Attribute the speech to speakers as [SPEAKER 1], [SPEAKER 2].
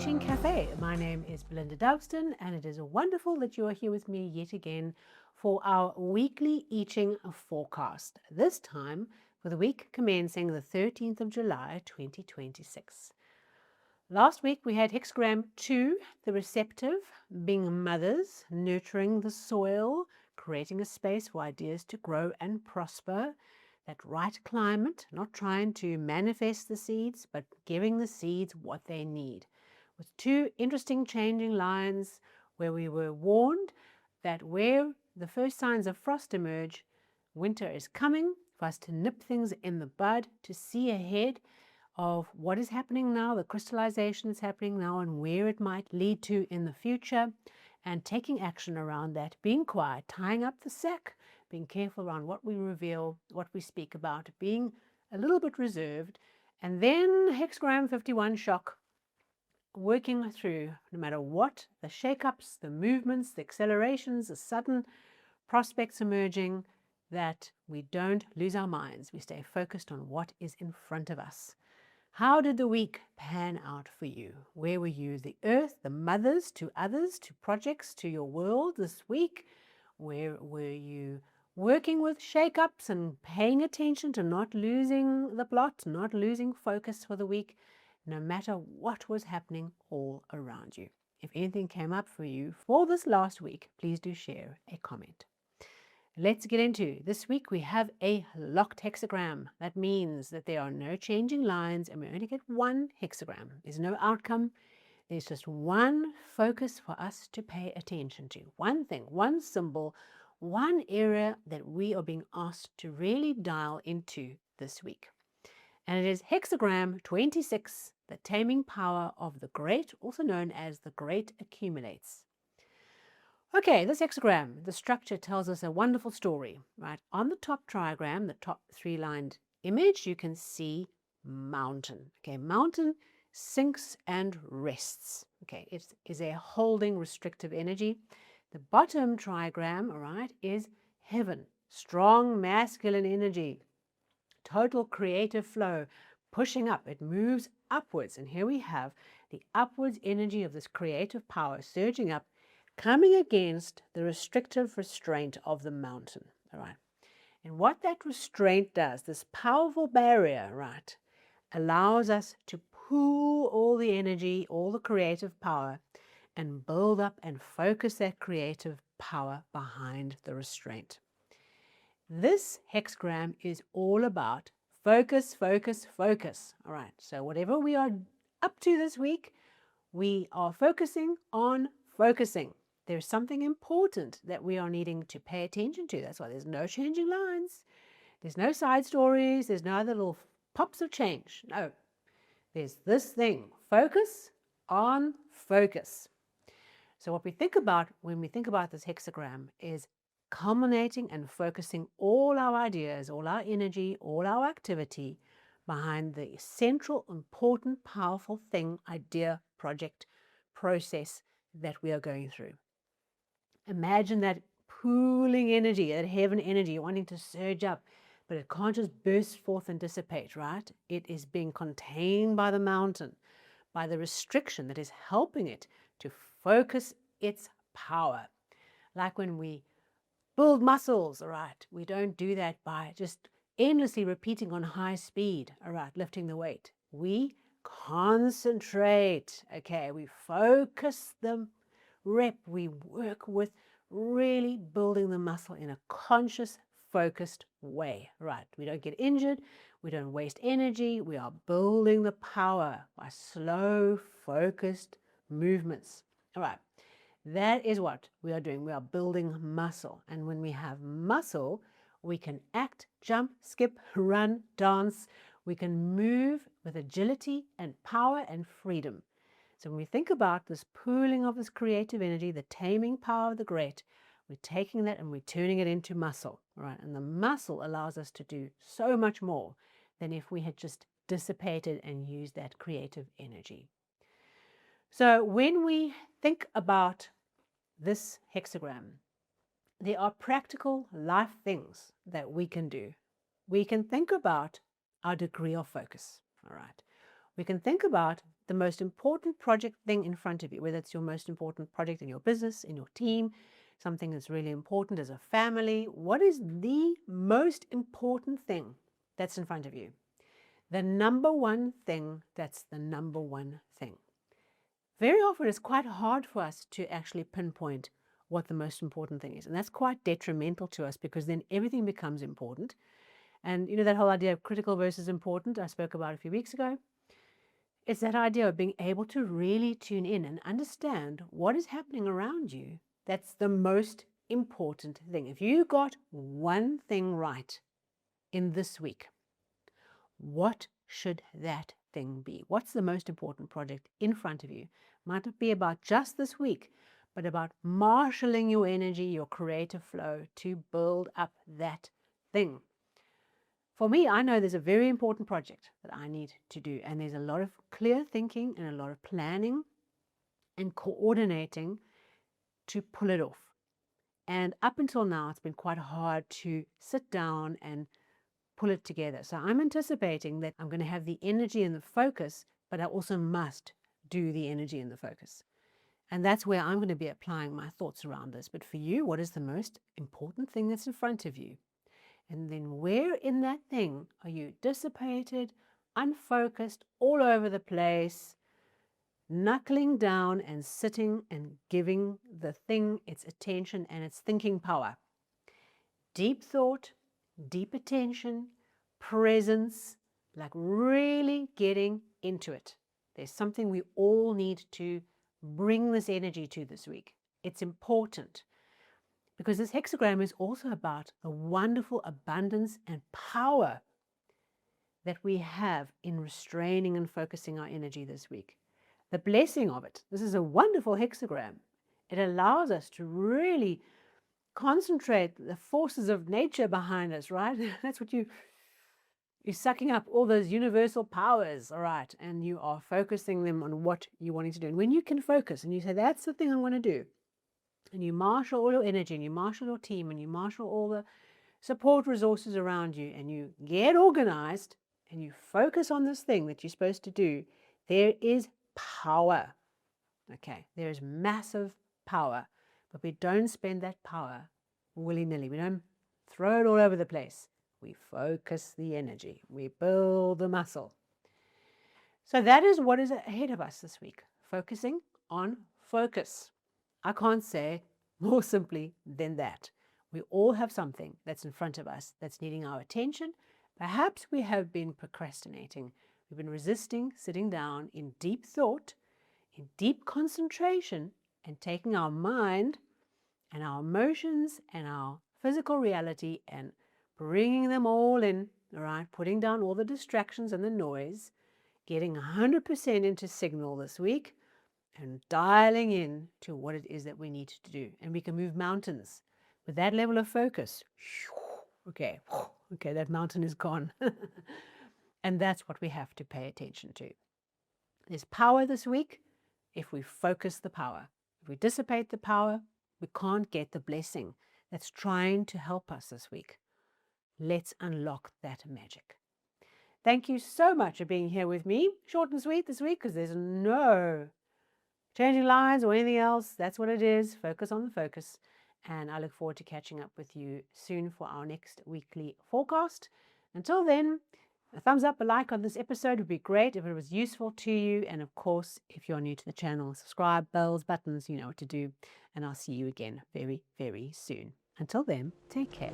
[SPEAKER 1] Ching Cafe. My name is Belinda Dubston, and it is wonderful that you are here with me yet again for our weekly I Ching forecast, this time for the week commencing the 13th of July 2026. Last week we had Hexagram 2, the receptive, being mothers, nurturing the soil, creating a space for ideas to grow and prosper, that right climate, not trying to manifest the seeds, but giving the seeds what they need. With two interesting changing lines where we were warned that where the first signs of frost emerge, winter is coming, for us to nip things in the bud, to see ahead of what is happening now, the crystallization is happening now, and where it might lead to in the future, and taking action around that, being quiet, tying up the sack, being careful around what we reveal, what we speak about, being a little bit reserved, and then Hexagram 51 shock, working through, no matter what, the shake-ups, the movements, the accelerations, the sudden prospects emerging, that we don't lose our minds. We stay focused on what is in front of us. How did the week pan out for you? Where were you? The earth, the mothers, to others, to projects, to your world this week? Where were you working with shake-ups and paying attention to not losing the plot, not losing focus for the week, no matter what was happening all around you? If anything came up for you for this last week, please do share a comment. Let's get into this week. We have a locked hexagram. That means that there are no changing lines and we only get one hexagram. There's no outcome. There's just one focus for us to pay attention to. One thing, one symbol, one area that we are being asked to really dial into this week. And it is hexagram 26, the taming power of the great, also known as the great accumulates. Okay, this hexagram, the structure tells us a wonderful story, right? On the top triagram, the top three-lined image, you can see mountain. Okay, mountain sinks and rests. Okay, it is a holding restrictive energy. The bottom triagram, all right, is heaven, strong masculine energy, total creative flow, pushing up. It moves upwards. And here we have the upwards energy of this creative power surging up, coming against the restrictive restraint of the mountain, all right? And what that restraint does, this powerful barrier, right, allows us to pool all the energy, all the creative power, and build up and focus that creative power behind the restraint. This hexagram is all about focus, focus, focus, all right? So whatever we are up to this week, we are focusing on focusing. There's something important that we are needing to pay attention to. That's why there's no changing lines. There's no side stories. There's no other little pops of change. No, there's this thing. Focus on focus. So what we think about when we think about this hexagram is culminating and focusing all our ideas, all our energy, all our activity behind the central, important, powerful thing, idea, project, process that we are going through. Imagine that pooling energy, that heaven energy, wanting to surge up, but it can't just burst forth and dissipate, right? It is being contained by the mountain, by the restriction that is helping it to focus its power. Like when we build muscles, all right, we don't do that by just endlessly repeating on high speed, all right, lifting the weight. We concentrate, okay, we focus the rep, we work with really building the muscle in a conscious, focused way, right? We don't get injured, we don't waste energy, we are building the power by slow, focused movements. All right, that is what we are doing. We are building muscle, and when we have muscle, we can act, jump, skip, run, dance. We can move with agility and power and freedom. So when we think about this pooling of this creative energy, the taming power of the great, we're taking that and we're turning it into muscle, right? And the muscle allows us to do so much more than if we had just dissipated and used that creative energy. So when we think about this hexagram, there are practical life things that we can do. We can think about our degree of focus, all right? We can think about the most important project thing in front of you, whether it's your most important project in your business, in your team, something that's really important as a family. What is the most important thing that's in front of you? The number one thing that's the number one thing. Very often it's quite hard for us to actually pinpoint what the most important thing is. And that's quite detrimental to us because then everything becomes important. And you know that whole idea of critical versus important I spoke about a few weeks ago? It's that idea of being able to really tune in and understand what is happening around you. That's the most important thing. If you got one thing right in this week, what should that thing be? What's the most important project in front of you? Might not be about just this week, but about marshalling your energy, your creative flow to build up that thing. For me, I know there's a very important project that I need to do, and there's a lot of clear thinking and a lot of planning and coordinating to pull it off. And up until now, it's been quite hard to sit down and pull it together. So I'm anticipating that I'm going to have the energy and the focus, but I also must do the energy and the focus. And that's where I'm going to be applying my thoughts around this. But for you, what is the most important thing that's in front of you? And then where in that thing are you dissipated, unfocused, all over the place, knuckling down and sitting and giving the thing its attention and its thinking power? Deep thought, deep attention, presence, like really getting into it. There's something we all need to bring this energy to this week. It's important. Because this hexagram is also about the wonderful abundance and power that we have in restraining and focusing our energy this week. The blessing of it. This is a wonderful hexagram. It allows us to really concentrate the forces of nature behind us, right? That's what you're sucking up all those universal powers, all right, and you are focusing them on what you're wanting to do. And when you can focus and you say, that's the thing I want to do, and you marshal all your energy, and you marshal your team, and you marshal all the support resources around you, and you get organized, and you focus on this thing that you're supposed to do, there is power. Okay, there is massive power, but we don't spend that power willy-nilly. We don't throw it all over the place. We focus the energy. We build the muscle. So that is what is ahead of us this week, focusing on focus. I can't say more simply than that. We all have something that's in front of us that's needing our attention. Perhaps we have been procrastinating. We've been resisting sitting down in deep thought, in deep concentration, and taking our mind and our emotions and our physical reality and bringing them all in, all right, putting down all the distractions and the noise, getting 100% into signal this week, and dialing in to what it is that we need to do. And we can move mountains with that level of focus. Okay, that mountain is gone. And that's what we have to pay attention to. There's power this week if we focus the power. If we dissipate the power, we can't get the blessing that's trying to help us this week. Let's unlock that magic. Thank you so much for being here with me. Short and sweet this week because there's no changing lines or anything else. That's what it is. Focus on the focus. And I look forward to catching up with you soon for our next weekly forecast. Until then, a thumbs up, a like on this episode would be great if it was useful to you. And of course, if you're new to the channel, subscribe, bells, buttons, you know what to do. And I'll see you again very, very soon. Until then, take care.